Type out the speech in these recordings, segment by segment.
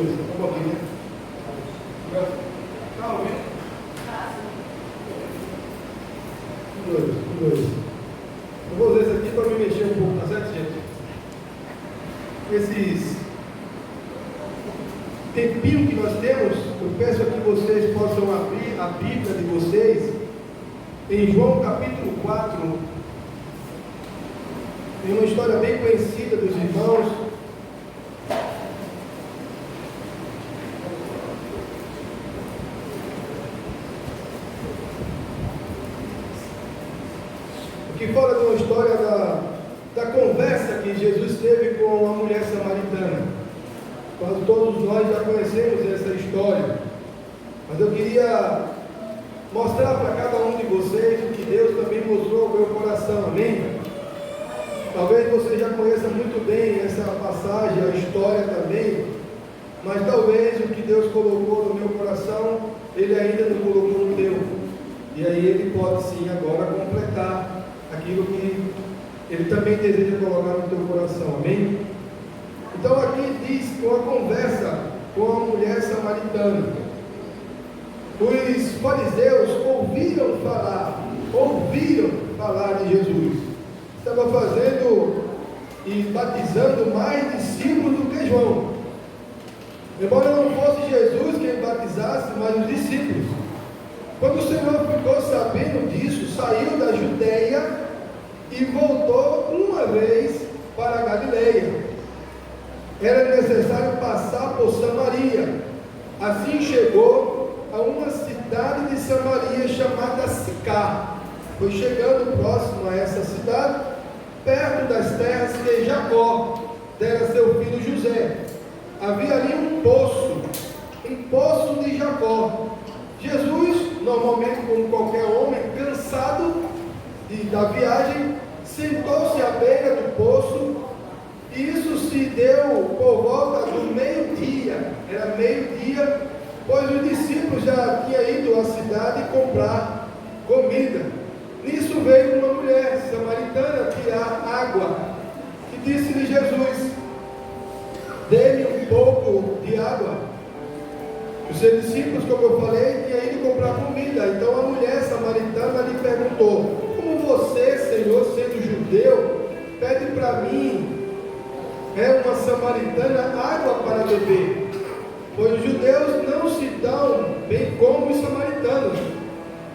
dois. Um pouquinho. Está ouvindo? Um, dois. Eu vou usar isso aqui para me mexer um pouco, tá certo, gente? Esses tempinho que nós temos, eu peço que vocês possam abrir a Bíblia de vocês em João capítulo 4. Tem uma história bem conhecida dos irmãos. Que fala de uma história da conversa que Jesus teve com a mulher samaritana. Quase todos nós já conhecemos essa história, mas eu queria mostrar para cada um de vocês o que Deus também mostrou ao meu coração, amém? Talvez você já conheça muito bem essa passagem, a história também, mas talvez o que Deus colocou no meu coração, Ele ainda não colocou no teu, e aí Ele pode sim agora completar aquilo que Ele também deseja colocar no teu coração, amém? Então aqui diz uma conversa com a mulher samaritana. Os fariseus ouviram falar de Jesus. Estava fazendo e batizando mais discípulos do que João. Embora não fosse Jesus quem batizasse, mas os discípulos. Quando o Senhor ficou sabendo disso, saiu da Judeia e voltou uma vez para a Galileia. Era necessário passar por Samaria. Assim chegou a uma cidade de Samaria chamada Sicar. Foi chegando próximo a essa cidade, perto das terras que Jacó dera a seu filho José. Havia ali um poço de Jacó. Jesus, normalmente como qualquer homem, cansado da viagem, sentou-se à beira do poço, e isso se deu por volta do meio-dia. Era meio-dia, pois os discípulos já tinham ido à cidade comprar comida. Nisso veio uma mulher samaritana tirar água, e disse-lhe Jesus: dê-me um pouco de água. Os seus discípulos, como eu falei, tinham ido comprar comida. Então a mulher samaritana lhe perguntou: como você, Senhor, sendo judeu, pede para mim, uma samaritana, água para beber? Pois os judeus não se dão bem como os samaritanos.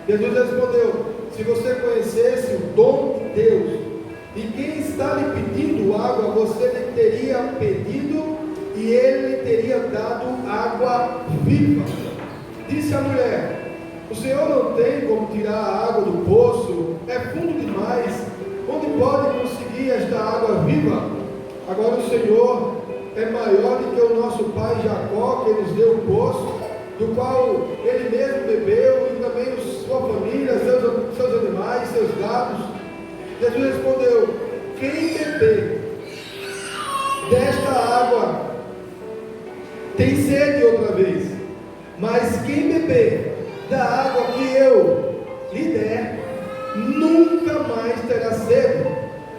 Jesus respondeu: se você conhecesse o dom de Deus, e quem está lhe pedindo água, você lhe teria pedido, e ele lhe teria dado água viva. Disse a mulher: o Senhor não tem como tirar a água do poço, é fundo demais. Onde pode conseguir esta água viva? Agora o Senhor é maior do que o nosso pai Jacó, que nos deu o poço, do qual ele mesmo bebeu, e também sua família, seus animais, seus gados. Jesus respondeu: quem beber desta água tem sede outra vez, mas quem beber da água que eu lhe der, nunca mais terá sede.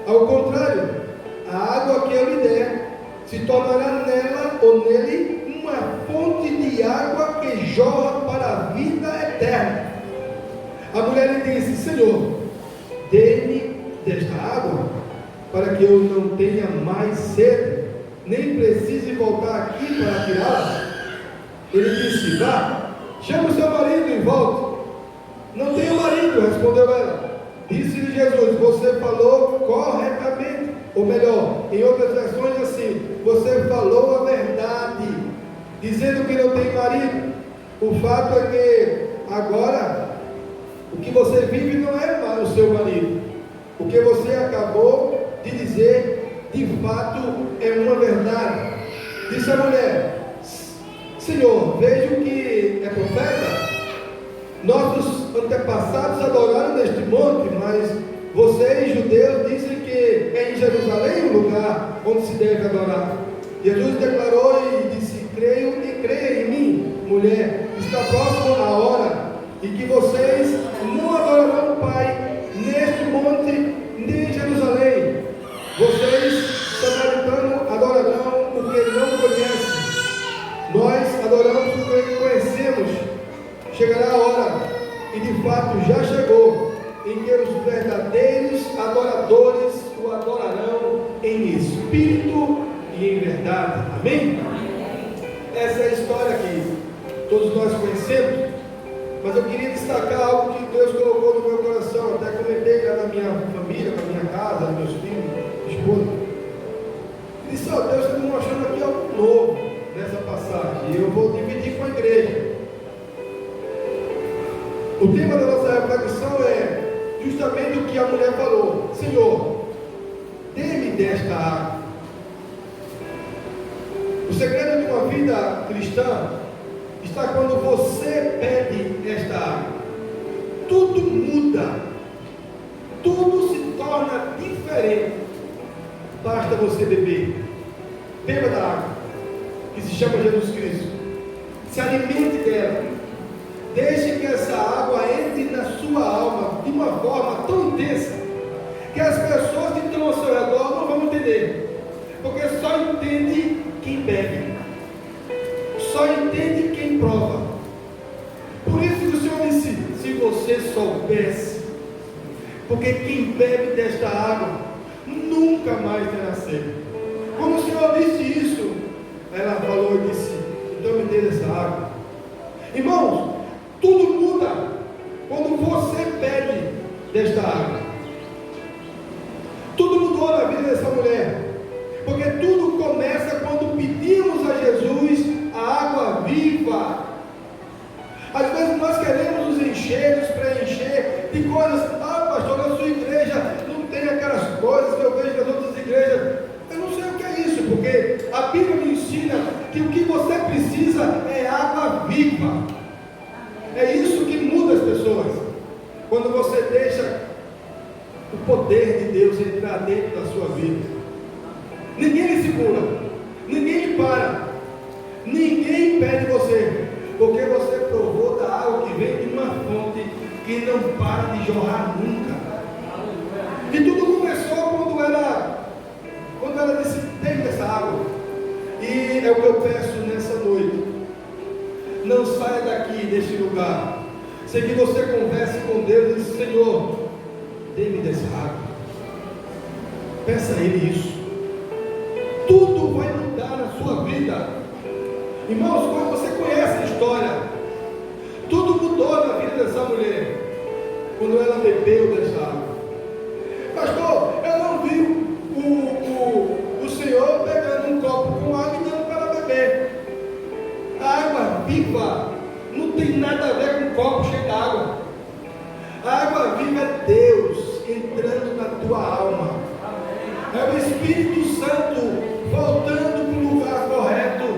Ao contrário, a água que eu lhe der se tornará nela ou nele uma fonte de água que jorra para a vida eterna. A mulher lhe disse: Senhor, dê-me desta água, para que eu não tenha mais sede, nem precise voltar aqui para tirá-la. Ele disse: vá, chama o seu marido e volte. Não tenho marido, respondeu ela. Disse-lhe Jesus: você falou corretamente, ou melhor, em outras versões assim, você falou a verdade, dizendo que não tem marido. O fato é que agora o que você vive não é para o seu marido. O que você acabou de dizer, de fato, é uma verdade. Disse a mulher: Senhor, vejo que é profeta. Nossos antepassados adoraram neste monte, mas vocês, judeus, dizem que é em Jerusalém o lugar onde se deve adorar. Jesus declarou e disse: creio e creia em mim, mulher, está próxima a hora, e que vocês não adorarão o Pai neste monte, nem em Jerusalém. Vocês, samaritanos, adorarão o que não conhecem. fato já chegou, em que os verdadeiros adoradores o adorarão em espírito e em verdade. Amém? Essa é a história que todos nós conhecemos, mas eu queria destacar algo que Deus colocou no meu coração. Até comentei lá na minha família, na minha casa, nos meus filhos, minha esposa. E disse: ó, Deus está me mostrando aqui algo novo nessa passagem, e eu vou dividir com a igreja. O tema da nossa reflexão é justamente o que a mulher falou: Senhor, dê-me desta água. O segredo de uma vida cristã está quando você pede esta água. Tudo muda, tudo se torna diferente. Basta você beber. Beba da água, que se chama Jesus Cristo. Se alimente dela. Deixe que essa água entre na sua alma de uma forma tão intensa que as pessoas que estão ao seu redor não vão entender, porque só entende quem bebe, só entende quem prova. Por isso que o Senhor disse: se você soubesse, porque quem bebe desta água nunca mais terá sede. Quando o Senhor disse isso, ela falou e disse: então me dê dessa água. Irmãos, tudo muda quando você pede desta água. Tudo mudou na vida dessa mulher, porque tudo começa quando pedimos a Jesus a água viva. Às vezes nós queremos nos encher, nos preencher de coisas. Ah, pastor, na sua igreja não tem aquelas coisas que eu vejo nas outras igrejas. Eu não sei o que é isso, porque a Bíblia me ensina que o que você precisa é água viva. É isso que muda as pessoas. Quando você deixa o poder de Deus entrar dentro da sua vida. Ninguém lhe segura, ninguém lhe para, ninguém impede você, porque você provou da água que vem de uma fonte que não para de jorrar nunca. E tudo começou quando ela disse: tem dessa água. E é o que eu peço nessa noite. Não saia daqui deste lugar sem que você converse com Deus e diz: Senhor, dê-me dessa água. Peça a Ele isso. Tudo vai mudar na sua vida. Irmãos, quando você conhece a história, tudo mudou na vida dessa mulher quando ela bebeu dessa água. Pastor, eu não vi o Senhor pegando um copo com água e dando para ela beber. A água viva não tem nada a ver com um copo cheio de água. A água viva é Deus entrando na tua alma. É o Espírito Santo voltando para o lugar correto.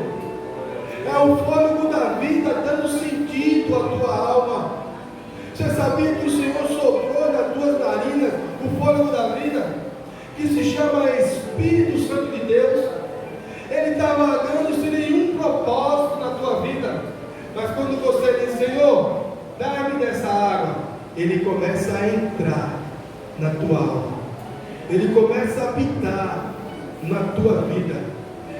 É o fôlego da vida dando sentido à tua alma. Você sabia que o Senhor soprou nas tuas narinas o fôlego da vida, que se chama Espírito Santo de Deus? Ele está vagando sem nenhum propósito na tua vida, mas quando você diz: Senhor, dá-me dessa água, Ele começa a entrar na tua alma, Ele começa a habitar na tua vida,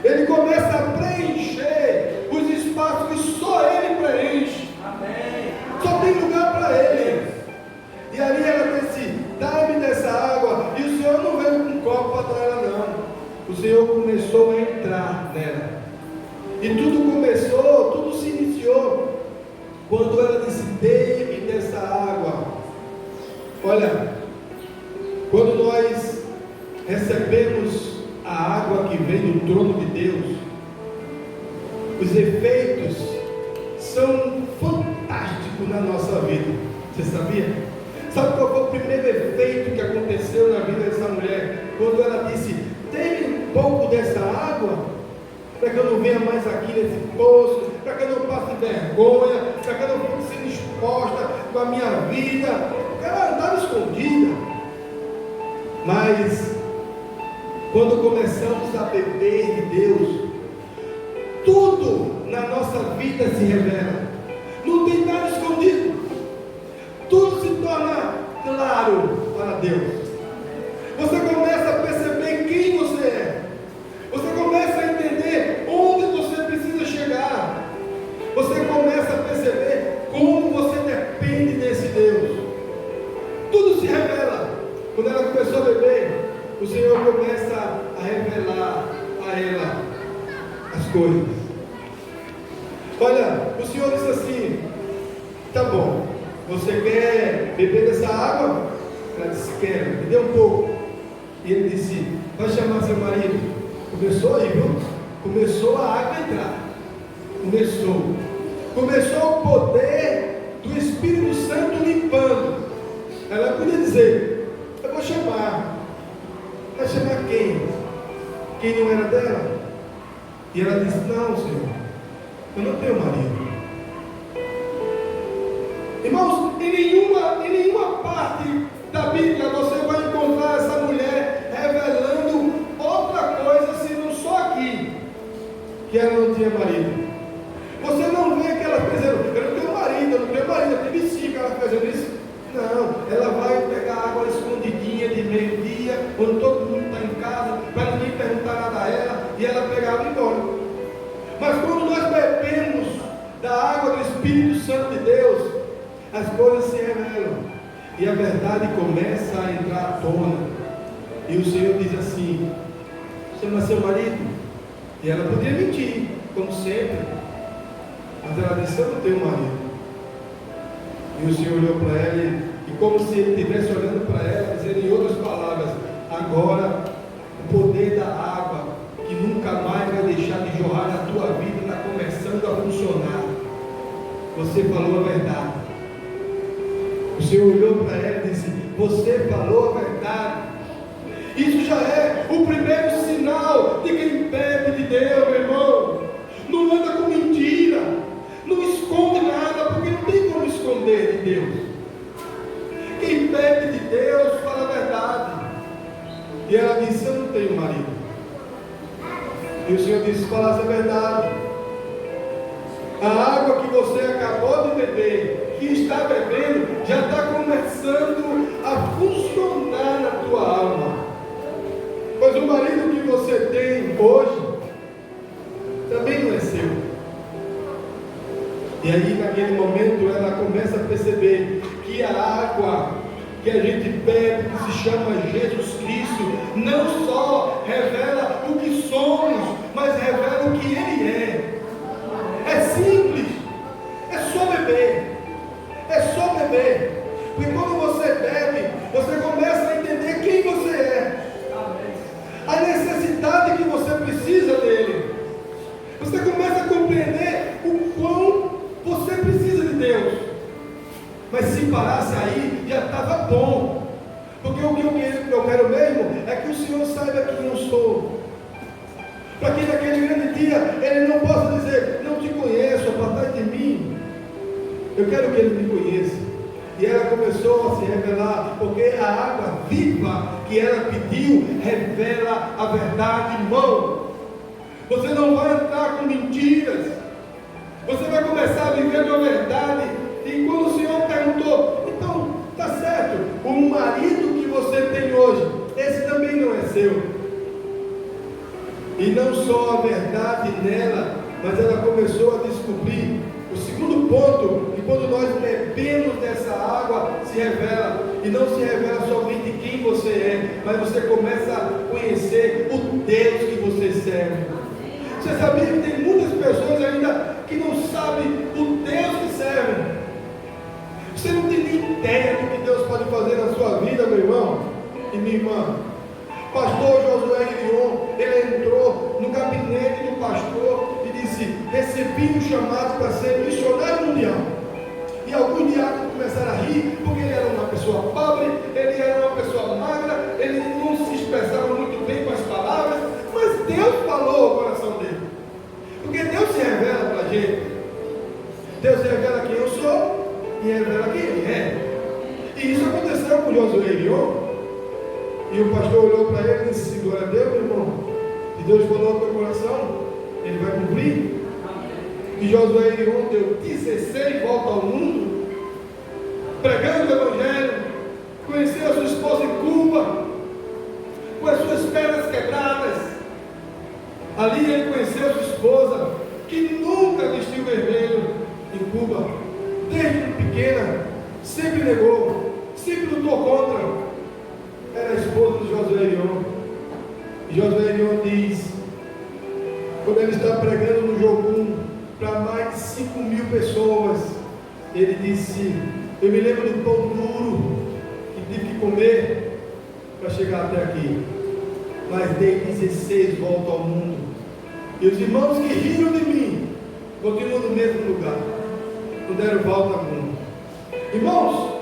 Ele começa a preencher os espaços que só Ele preenche. Amém. Só tem lugar para Ele. E ali ela disse: dá-me dessa água. E o Senhor não veio com um copo para dar ela, não. O Senhor começou a entrar nela. E tudo começou, tudo se iniciou quando ela disse: dê-me dessa água. Olha, quando nós recebemos a água que vem do trono de Deus, os efeitos são fantásticos na nossa vida. Você sabia? Sabe qual foi o primeiro efeito que aconteceu na vida dessa mulher? Quando ela disse: dê-me um pouco dessa água, para que eu não venha mais aqui nesse poço, para que eu não passe vergonha, para que eu não fique sendo exposta com a minha vida. Porque ela andava escondida. Mas quando começamos a beber de Deus, tudo na nossa vida se revela. Não tem nada escondido. Tudo se torna claro para Deus. Você começa a perceber quem você é. Você começa a entender onde você precisa chegar. Você começa a perceber como você depende desse Deus. começa a revelar a ela as coisas. Olha, o Senhor disse assim: tá bom, você quer beber dessa água? Ela disse: quero, me dê um pouco. E ele disse: vai chamar seu marido. Começou aí, viu? Começou a água a entrar. Começou o poder do Espírito Santo limpando. Ela podia dizer: eu vou chamar. Vai chamar quem? Quem não era dela? E ela disse: não, Senhor, eu não tenho marido. Irmãos, em nenhuma parte da Bíblia você vai encontrar essa mulher revelando outra coisa senão só aqui, que ela não tinha marido. Você não vê que ela dizendo: eu não tenho marido, eu tive 5, ela fazendo isso. Não, ela vai pegar água escondidinha de meio-dia, quando todo mundo está em casa, para ninguém perguntar nada a ela, e ela pegava e ia embora. Mas quando nós bebemos da água do Espírito Santo de Deus, as coisas se revelam, e a verdade começa a entrar à tona. E o Senhor diz assim: chama seu marido. E ela podia mentir, como sempre, mas ela disse: eu não tenho marido. E o Senhor olhou para ela e como se ele estivesse olhando para ela, dizendo em outras palavras: agora o poder da água, que nunca mais vai deixar de jorrar na tua vida, está começando a funcionar. Você falou a verdade. O Senhor olhou para ela e disse: você falou a verdade. Isso já é o primeiro sinal de quem bebe de Deus, meu irmão. Não anda com mentira, não esconde nada, porque não tem como esconder de Deus. Quem bebe de Deus fala a verdade. E ela disse: eu não tenho marido. E o Senhor disse: falasse a verdade. A água que você acabou de beber, que está bebendo, já está começando a funcionar na tua alma. Pois o marido que você tem hoje também não é seu. E aí naquele momento ela começa a perceber que a água que a gente bebe, que se chama Jesus Cristo, não só revela o que somos, mas revela o que Ele é. É simples, é só beber. É só beber. Porque quando você bebe, você começa a entender quem você é, a necessidade que você precisa dele. Você começa a compreender o quão você precisa de Deus. Mas se parasse aí, já estava bom. Porque o que eu quero mesmo é que o Senhor saiba quem eu sou. Para que naquele grande dia Ele não possa dizer: não te conheço, apartai de mim. Eu quero que Ele me conheça. E ela começou a se revelar, porque a água viva que ela pediu revela a verdade, irmão. Você não vai entrar com mentiras. Você vai começar a viver a verdade. E quando o Senhor perguntou: então, tá certo, o marido que você tem hoje, esse também não é seu. E não só a verdade nela, mas ela começou a descobrir o segundo ponto, que quando nós bebemos dessa água, se revela. E não se revela somente quem você é, mas você começa a conhecer o Deus que você serve. Você sabia que tem muitas pessoas ainda que não sabem o Deus que servem? Você não tem nem ideia do que Deus pode fazer na sua vida, meu irmão e minha irmã. Pastor Josué Irion, ele entrou no gabinete do pastor e disse: recebi um chamado para ser missionário mundial. E alguns diáconos começaram a rir, porque ele era uma pessoa pobre, ele era uma pessoa magra, ele não se expressava muito bem com as palavras, mas Deus falou ao coração dele. Porque Deus se revela para a gente. Deus revela quem eu sou e revela quem Ele é. E isso aconteceu com Josué Irion. E o pastor olhou para ele e disse: glória a Deus, meu irmão. E Deus falou ao teu coração, Ele vai cumprir. E Josué Irion deu 16 voltas ao mundo, pregando o Evangelho, conheceu a sua esposa em Cuba, com as suas pernas quebradas. Ali ele conheceu sua esposa, que nunca vestiu vermelho em Cuba, desde pequena, sempre negou, sempre lutou contra. Era a esposa de Josué Irion. Josué Leon diz, quando ele está pregando no Jogum para mais de 5.000 pessoas, ele disse: eu me lembro do pão duro que tive que comer para chegar até aqui, mas dei 16 voltas ao mundo, e os irmãos que riram de mim continuam no mesmo lugar, não deram volta ao mundo. Irmãos,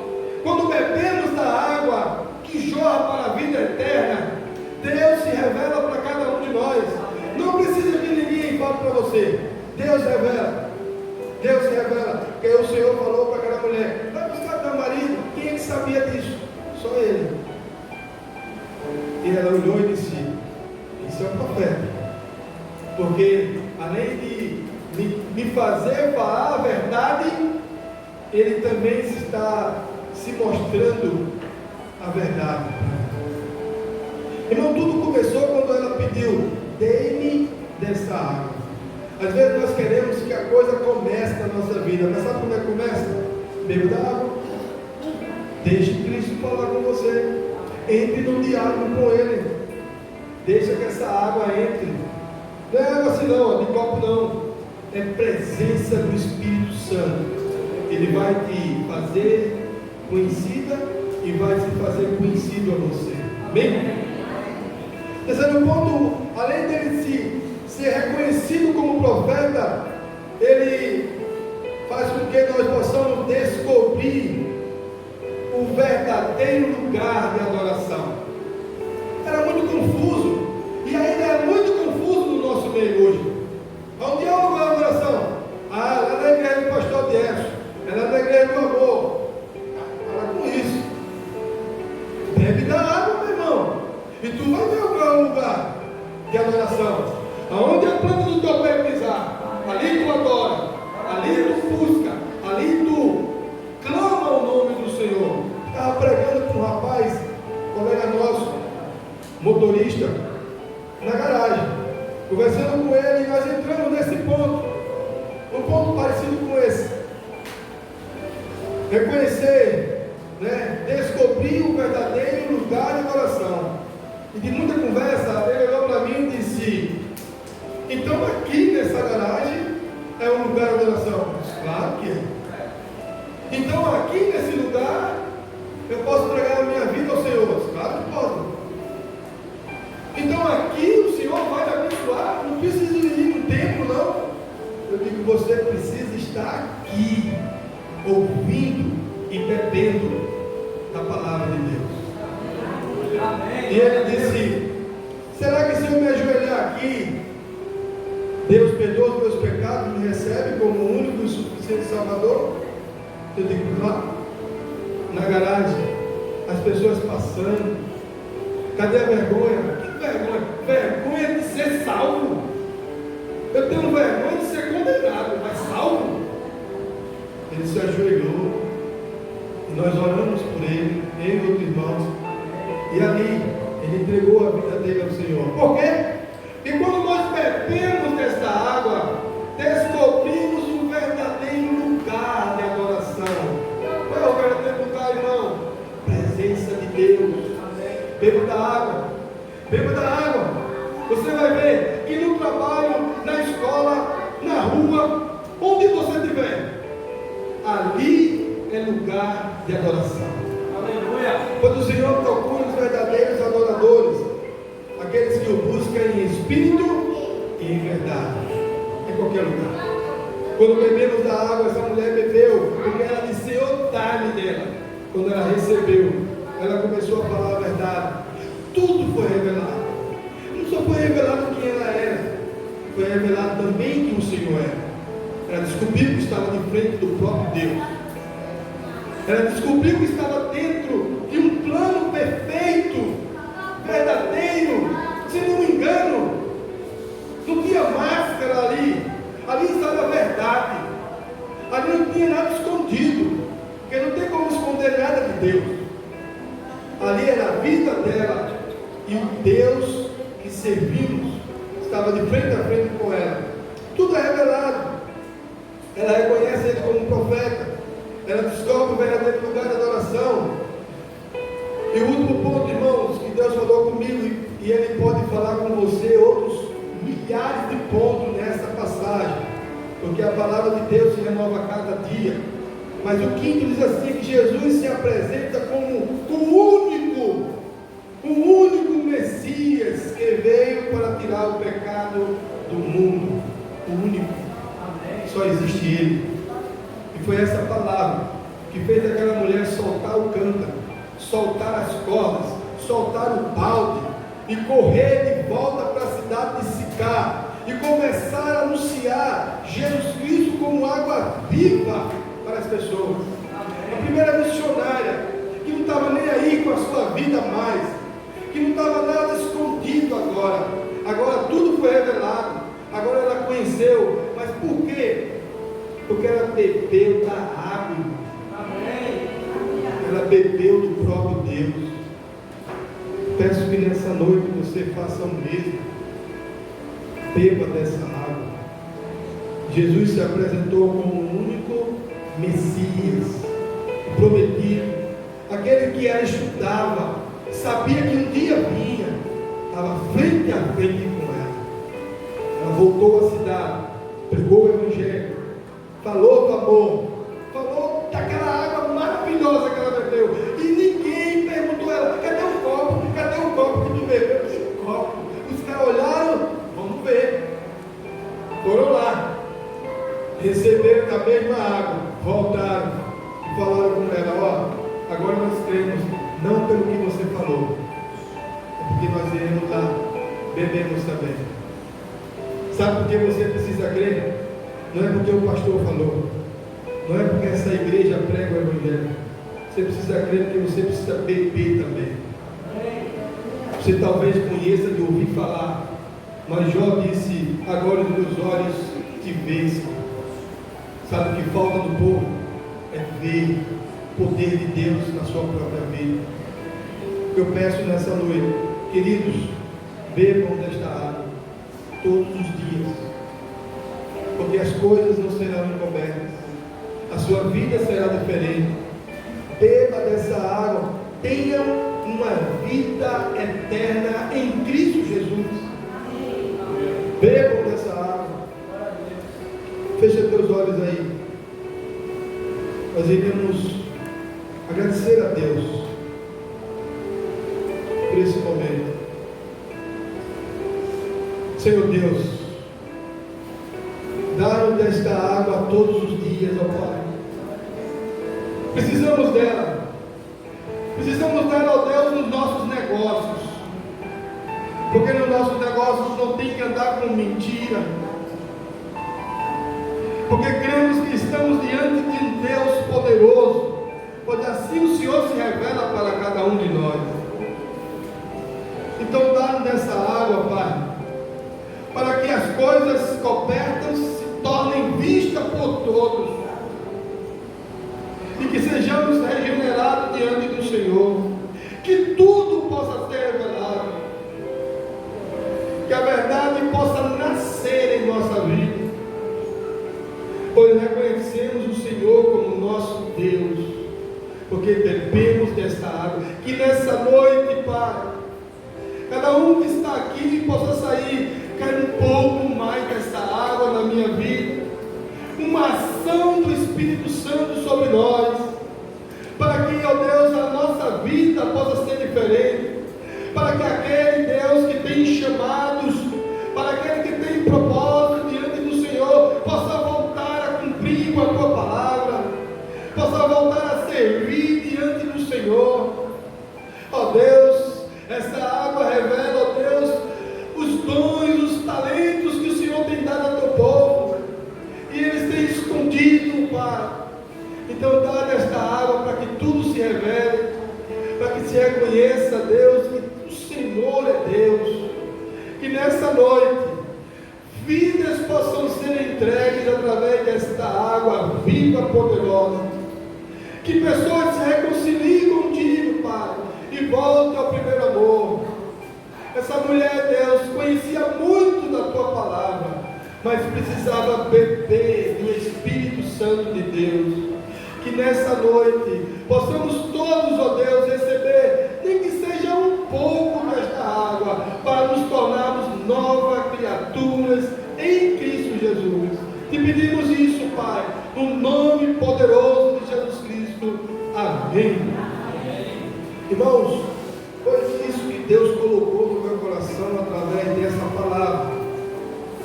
quando bebemos da água que jorra para a vida eterna, Deus se revela para cada um de nós. Não precisa que ninguém fale para você. Deus revela. Deus se revela. Porque o Senhor falou para aquela mulher: vai buscar teu marido. Quem é que sabia disso? Só ele. E ela olhou e disse: isso é um profeta. Porque além de me fazer falar a verdade, ele também está se mostrando a verdade. Irmão, tudo começou quando ela pediu: dê-me dessa água. Às vezes nós queremos que a coisa comece na nossa vida, mas sabe como é que começa? Beba da água, deixe Cristo falar com você, entre no diálogo com Ele, deixa que essa água entre. Não é água assim não, de copo não, é presença do Espírito Santo. Ele vai te fazer conhecida e vai se fazer conhecido a você. Amém? Terceiro ponto, além dele ser reconhecido como profeta, ele faz com que nós possamos descobrir o verdadeiro lugar de adoração. Era muito confuso, e ainda é muito confuso no nosso meio hoje. Onde é o lugar de adoração? Ah, lá na igreja do pastor Dierson, é lá na igreja do amor. Para com isso. Bebe da água, meu irmão, e tu vai ver qual é o lugar de adoração. Aonde a planta do teu pé pisar, ali tu adora, ali tu busca, ali tu clama o nome do Senhor. Estava pregando para um rapaz, colega nosso, motorista, na garagem, conversando com ele, e nós entramos nesse ponto, um ponto parecido com esse. Reconhecer, descobrir o verdadeiro lugar de adoração. E de muita conversa, ele olhou para mim e disse: então aqui nessa garagem é um lugar de adoração? Claro que é. Então aqui nesse lugar eu posso entregar a minha vida ao Senhor? Claro que pode. Então aqui o Senhor vai me abençoar, não precisa ir no templo não. Eu digo: você precisa estar aqui, ouvindo e bebendo da palavra de Deus. Amém. E ele disse: será que se eu me ajoelhar aqui, Deus perdoa os meus pecados e me recebe como o único e suficiente Salvador? Eu digo: lá, na garagem, as pessoas passando, cadê a vergonha? Que vergonha? Vergonha de ser salvo. Eu tenho vergonha de ser condenado, mas salvo? Ele se ajoelhou, e nós oramos por ele, eu e outros irmãos, e ali ele entregou a vida dele ao Senhor. Por quê? E quando nós bebemos desta água, descobrimos o verdadeiro lugar de adoração. Qual é o verdadeiro lugar, irmão? Presença de Deus. Beba da água. Beba da água. Você vai ver que no trabalho, na escola, na rua, onde você estiver, ali é lugar de adoração. Aleluia. Quando o Senhor procura os verdadeiros adoradores, aqueles que o buscam em espírito e em verdade, em qualquer lugar. Quando bebemos da água, essa mulher bebeu, porque ela disse: Senhor, dá-me dela. Quando ela recebeu, ela começou a falar a verdade. Tudo foi revelado. Não só foi revelado quem ela era, foi revelado também quem o Senhor era. Ela descobriu que estava de frente do próprio Deus. Ela descobriu que estava dentro de um plano perfeito, verdadeiro, sem nenhum engano. Não tinha máscara ali. Ali estava a verdade. Ali não tinha nada escondido, porque não tem como esconder nada de Deus. Ali era a vida dela, e o Deus que servimos estava de frente a frente com ela. Tudo é revelado. Ela reconhece ele como um profeta. Ela descobre o verdadeiro lugar de adoração. E o último ponto, irmãos, que Deus falou comigo, E Ele pode falar com você outros milhares de pontos nessa passagem, porque a palavra de Deus se renova a cada dia. Mas o quinto diz assim, que Jesus se apresenta como o único Messias que veio para tirar o pecado do mundo. O único. Só existe Ele. E foi essa palavra que fez aquela mulher soltar o cântaro, soltar as cordas, soltar o balde e correr de volta para a cidade de Sicar e começar a anunciar Jesus Cristo como água viva para as pessoas. A primeira missionária que não estava nem aí com a sua vida mais, que não estava nada escondido agora tudo foi revelado, agora ela conheceu. Mas por quê? Porque ela bebeu da água, ela bebeu do próprio Deus. Peço que nessa noite você faça o mesmo, beba dessa água. Jesus se apresentou como o único Messias, o prometido, aquele que ela estudava, sabia que um dia vinha, estava frente a frente com ela. Ela voltou à cidade, pregou o Evangelho, falou do amor, falou daquela água maravilhosa que ela bebeu, e ninguém perguntou a ela: cadê o copo? Cadê o copo que tu bebeu? Esse copo. Os caras olharam, vamos ver. Foram lá, receberam da mesma água, voltaram e falaram com ela: ó, agora nós cremos, não pelo que você falou, é porque nós iremos lá, bebemos também. Sabe por que você precisa crer? Não é porque o pastor falou, não é porque essa igreja prega o Evangelho. Você precisa crer porque você precisa beber também. Você talvez conheça de ouvir falar, mas Jó disse: agora os meus olhos te veem. Sabe o que falta do povo? É ver o poder de Deus na sua própria vida. Eu peço nessa noite, queridos, bebam desta água todos os dias, porque as coisas não serão encobertas, a sua vida será diferente. Beba dessa água, tenham uma vida eterna em Cristo Jesus. Bebam dessa água. Fecha teus olhos aí. Nós iremos agradecer a Deus por esse momento. Senhor Deus, dá-nos desta água todos os dias, ó Pai. Precisamos dela. Precisamos dela, ó Deus, nos nossos negócios. Porque nos nossos negócios não tem que andar com mentira. Porque cremos que estamos diante de um Deus poderoso, pois assim o Senhor se revela para cada um de nós. Então dá-nos dessa água, Pai, para que as coisas cobertas se tornem vistas por todos, e que sejamos regenerados diante do Senhor, que tudo possa ser revelado, que a verdade possa nascer em nossa vida, pois reconhecemos o Senhor como nosso Deus, porque bebemos desta água. Que nessa noite, Pai, cada um que está aqui possa sair: quero um pouco mais dessa água na minha vida, uma ação do Espírito Santo sobre nós, para que, ó Deus, a nossa vida possa ser diferente, para que aquele Deus que tem chamados, para aquele que tem propósito diante do Senhor, possa voltar a cumprir com a Tua palavra, possa voltar a servir diante do Senhor. Ó Deus, essa água revela, ó Deus, os dons, os talentos que o Senhor tem dado ao Teu povo, e eles têm escondido, Pai. Então dá desta água para que tudo se revele, para que se reconheça, Deus, que o Senhor é Deus. Que nessa noite vidas possam ser entregues através desta água viva, poderosa. Que pessoas se reconciliem contigo, Pai, e voltem ao primeiro amor. Essa mulher, Deus, conhecia muito da Tua palavra, mas precisava beber do Espírito Santo de Deus. Que nessa noite possamos todos, ó Deus, receber, nem que seja um pouco desta água, Irmãos, foi isso que Deus colocou no meu coração através dessa palavra.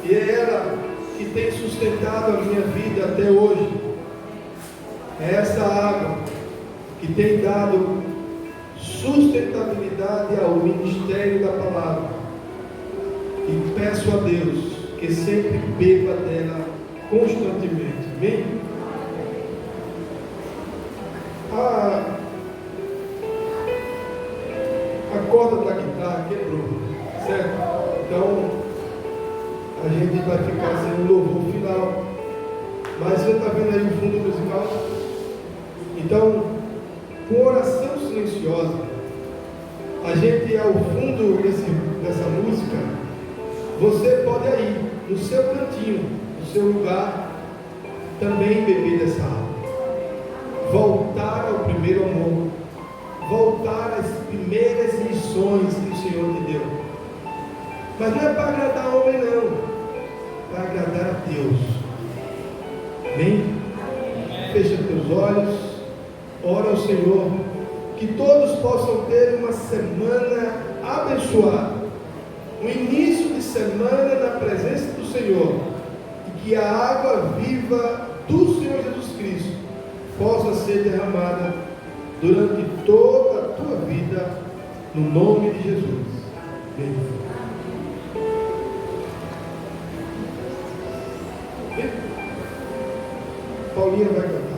E é ela que tem sustentado a minha vida até hoje. É essa água que tem dado sustentabilidade ao ministério da palavra. E peço a Deus que sempre beba dela constantemente. Amém? A corda da guitarra quebrou, certo? Então a gente vai ficar sem um louvor final. Mas você está vendo aí o fundo musical? Então, com oração silenciosa, a gente ao fundo dessa música, você pode aí, no seu cantinho, no seu lugar, também beber dessa água. Voltar ao primeiro amor, voltar às primeiras lições que o Senhor te deu. Mas não é para agradar homem, não, para agradar a Deus. Amém? Fecha teus olhos, ora ao Senhor, que todos possam ter uma semana abençoada, um início de semana na presença do Senhor, e que a água viva do Senhor Jesus Cristo possa ser derramada durante toda a tua vida, no nome de Jesus. Amém. Paulinha vai cantar.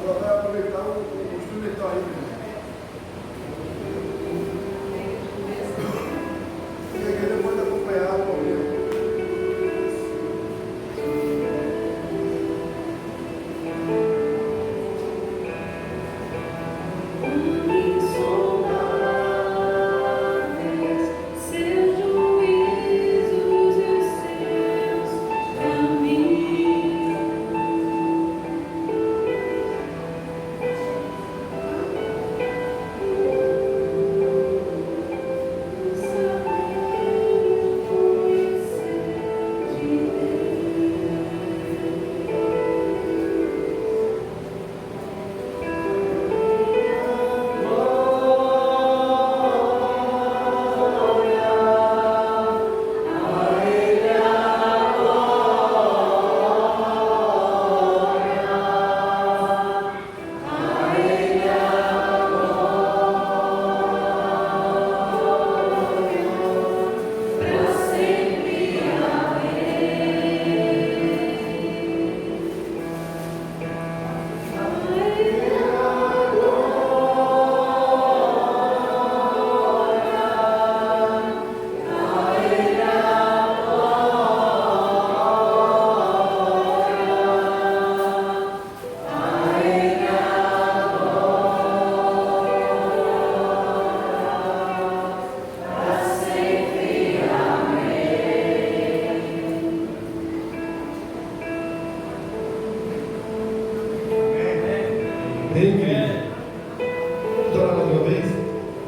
Ela vai aproveitar o instrumental aí. E a igreja pode acompanhar o momento.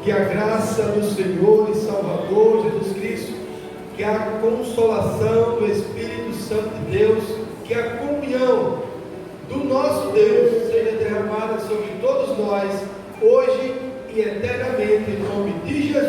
Que a graça do Senhor e Salvador Jesus Cristo, que a consolação do Espírito Santo de Deus, que a comunhão do nosso Deus seja derramada sobre todos nós, hoje e eternamente, em nome de Jesus.